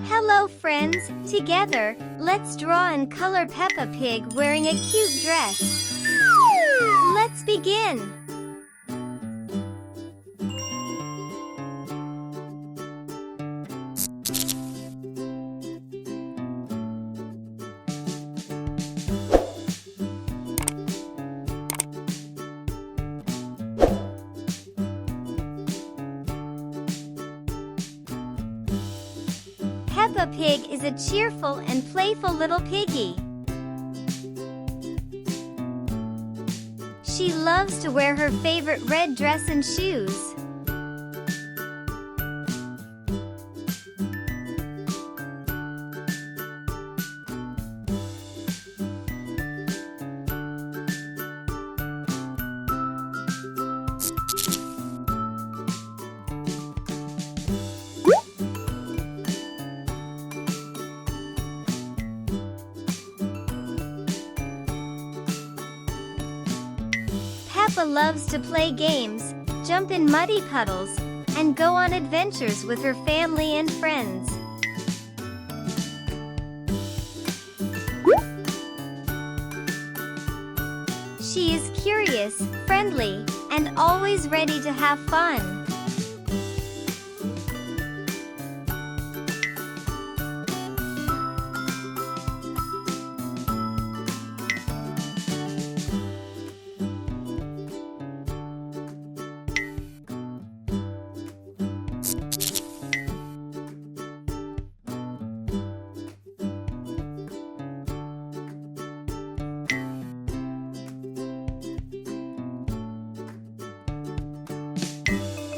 Hello friends, together, let's draw and color Peppa Pig wearing a cute dress. Let's begin. Peppa Pig is a cheerful and playful little piggy. She loves to wear her favorite red dress and shoes. Peppa loves to play games, jump in muddy puddles, and go on adventures with her family and friends. She is curious, friendly, and always ready to have fun.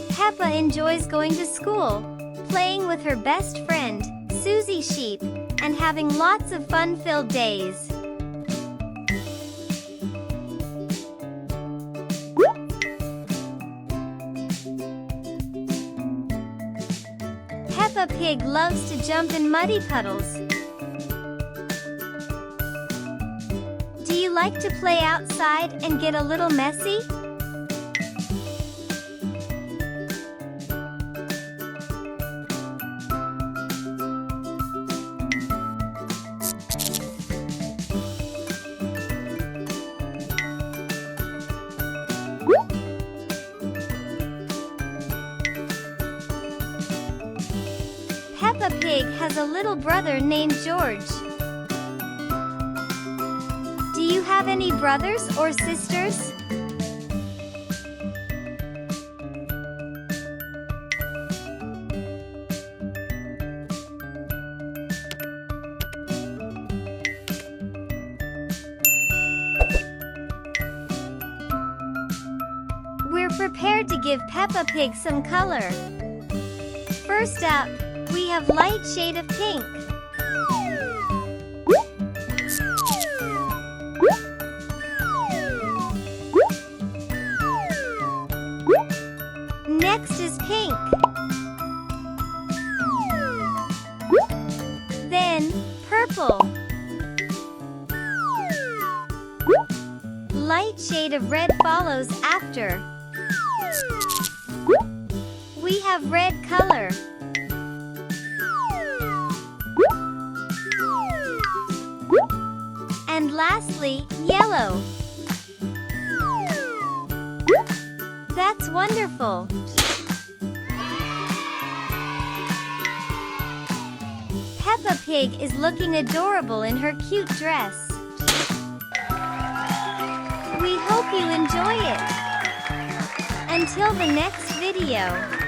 Peppa enjoys going to school, playing with her best friend, Susie Sheep, and having lots of fun-filled days. Peppa Pig loves to jump in muddy puddles. Do you like to play outside and get a little messy? Peppa Pig has a little brother named George. Do you have any brothers or sisters? We're prepared to give Peppa Pig some color. First up, we have light shade of pink. Next is pink. Then, purple. Light shade of red follows after. We have red color. And lastly, yellow. That's wonderful! Peppa Pig is looking adorable in her cute dress. We hope you enjoy it. Until the next video.